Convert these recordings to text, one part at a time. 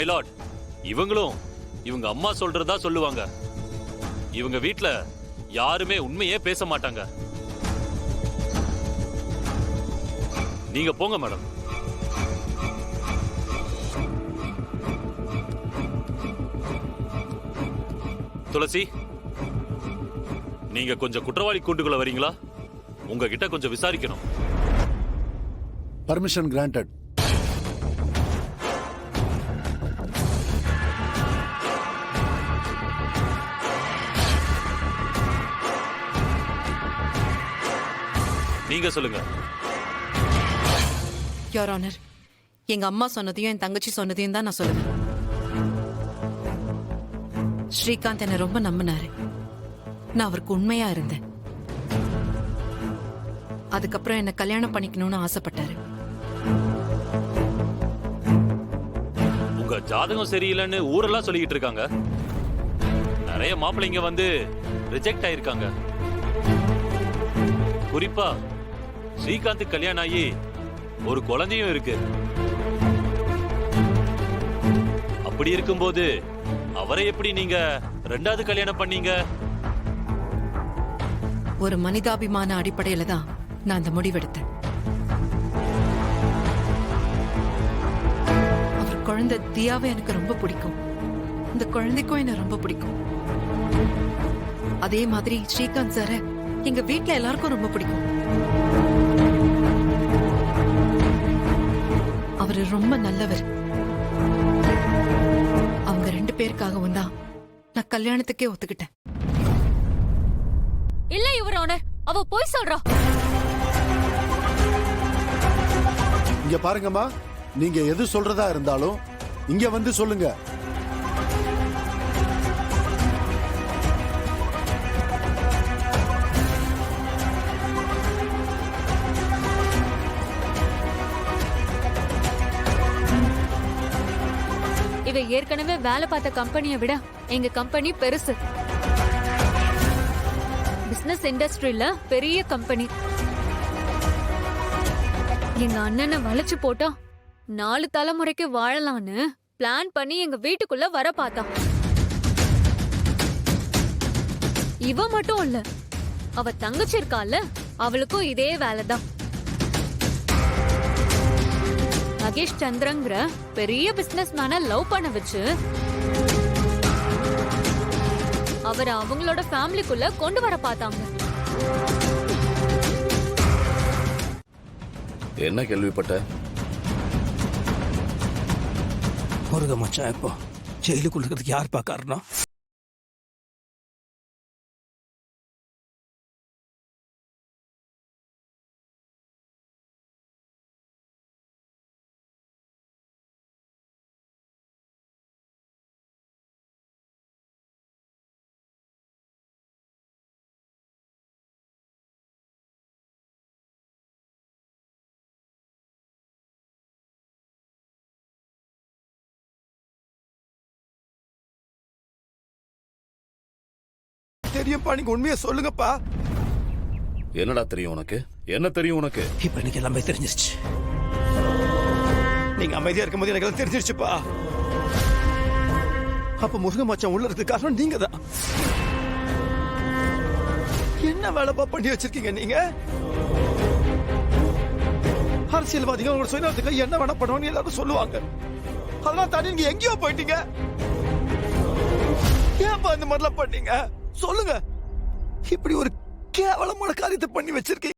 Myeloid, இவங்களும் இவங்க அம்மா சொல்றதா சொல்லுவாங்க. இவங்க வீட்ல யாருமே உண்மையே பேச மாட்டாங்க. நீங்க போங்க மேடம். துளசி, நீங்க கொஞ்சம் குற்றவாளி கூண்டுக்குள்ள வரீங்களா? உங்ககிட்ட கொஞ்சம் விசாரிக்கணும். Permission granted. நீங்க சொல்லுங்க. யுவர் ஆனர், எங்க அம்மா சொன்னதையும் என் தங்கச்சி சொன்னதையும் தான் நான் சொல்லுவேன். ஸ்ரீகாந்த் என்ன ரொம்ப நம்பினாரு. நான் அவருக்கு உண்மையா இருந்தேன். அதுக்கப்புறம் என்ன கல்யாணம் பண்ணிக்கணும்னு ஆசைப்பட்டாரு. உங்க ஜாதகம் சரியில்லைன்னு ஊரெல்லாம் சொல்லிக்கிட்டு இருக்காங்க. நிறைய மாப்பிள்ளைங்க வந்து ரிஜெக்ட் ஆயிருக்காங்க. குறிப்பா ஸ்ரீகாந்த் கல்யாணம் ஆகி ஒரு குழந்தையும் இருக்கு. அப்படி இருக்கும்போது அவரை எப்படி நீங்க ரெண்டாவது கல்யாணம் பண்ணீங்க? ஒரு மனிதாபிமான அடிப்படையில தான் நான் அந்த முடிவெடுத்தேன். அவர் குழந்தை தியாவை எனக்கு ரொம்ப பிடிக்கும். இந்த குழந்தைக்கும் என்ன ரொம்ப பிடிக்கும். அதே மாதிரி ஸ்ரீகாந்த் சார எங்க வீட்ல எல்லாருக்கும் ரொம்ப பிடிக்கும். அவரு ரொம்ப நல்லவர். அவங்க 2 பேருக்காகவும் தான் நான் கல்யாணத்துக்கே ஒத்துக்கிட்டேன். இல்ல யுவர் ஆனர், அவ போய் சொல்றா. இங்க பாருங்கம்மா, நீங்க எது சொல்றதா இருந்தாலும் இங்க வந்து சொல்லுங்க. இவ ஏற்கனவே வேலை பார்த்த கம்பெனியை விட எங்க கம்பெனி பெருசு. பிசினஸ் இண்டஸ்ட்ரியில பெரிய கம்பெனி. எங்க அண்ணனை வளைச்சு போட்டா 4 தலைமுறைக்கு வாழலான்னு பிளான் பண்ணி எங்க வீட்டுக்குள்ள வர பார்த்தா. இவ மட்டும் இல்ல, அவ தங்கச்சி இருக்கால, அவளுக்கும் இதே வேலைதான். மகேஷ் சந்திரங்கிற பெரிய பிசினஸ் மேன லவ் பண்ண வச்சு அவரை அவங்களோட ஃபேமிலிக்குள்ள கொண்டு வர பார்த்தாங்க. என்ன கேள்விப்பட்ட? முருக மச்சான் இப்போ ஜெயிலுக்குள்ள இருக்கிறதுக்கு யார் காரணம்? தெரியும்பா, நீங்க உண்மையை சொல்லுங்கப்பா. என்னடா தெரியும் உனக்கு? என்ன தெரியும் உனக்கு? இப்ப எனக்கு எல்லாமே தெரிஞ்சிருச்சு. நீங்க அமைதியா இருக்கும்போது எனக்கு எல்லாம் தெரிஞ்சிருச்சுப்பா. அப்ப முருக மச்சான் உள்ள இருக்கு காரணம் நீங்க தான். என்ன வேலைப்பா பண்ணி வச்சிருக்கீங்க நீங்க? அரசியல்வாதிகள் உங்களோட சுயநலத்துக்கு என்ன வேணா பண்ணுவாங்க எல்லாரும் சொல்லுவாங்க. அதெல்லாம் தாண்டி நீங்க எங்கேயோ போயிட்டீங்க. ஏன்பா இந்த மாதிரிலாம் பண்ணீங்க? சொல்லுங்க. இப்படி ஒரு கேவலமான காரியத்தை பண்ணி வச்சிருக்கீங்க.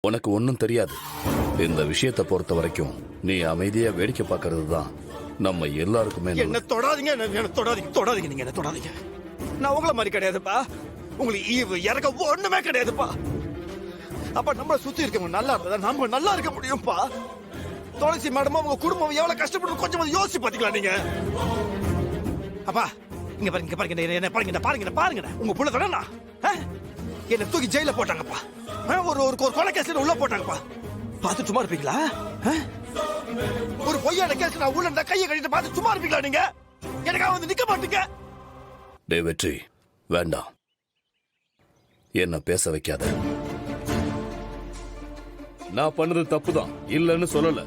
உனக்கு ஒன்னும் தெரியாது. இந்த விஷயத்தை பொறுத்த வரைக்கும் நீ அமைதியா வேடிக்கை பார்க்கறது தான் நம்ம எல்லாருக்குமே என்ன நல்லது. தொடாதீங்க, என்ன தொடாதீங்க, நீங்க என்ன தொடாதீங்க. நான் உங்கள மாதிரி கிடையாதுப்பா. உங்களுக்கு ஈவு இறக்க ஒண்ணுமே கிடையாதுப்பா. அப்ப நம்மள சுத்தி இருக்கவங்க நல்லா இருந்தா நம்ம நல்லா இருக்க முடியும்ப்பா. துளசி மேடமும் உங்க குடும்பம் எவ்வளவு கஷ்டப்பட்டு கொஞ்சம் யோசிச்சு பாத்தீங்களா நீங்க? அப்பா இங்க பாருங்க, என்ன பாருங்க, உங்க புள்ள தானே என்ன தூக்கி ஜெயில போட்டாங்கப்பா. ஒரு கொலை கேஸ்ல உள்ள போட்டாங்கப்பா. பார்த்து சும்மா இருப்பீங்களா? ஒரு பொய்யான கேஸ் நான் உள்ள இருந்தா கையை கட்டிட்டு பார்த்து சும்மா இருப்பீங்களா நீங்க? எனக்காக வந்து நிக்க மாட்டீங்க. டே வெற்றி, வேண்டாம், என்ன பேச வைக்காத. நான் பண்ணது தப்புதான், இல்லன்னு சொல்லல.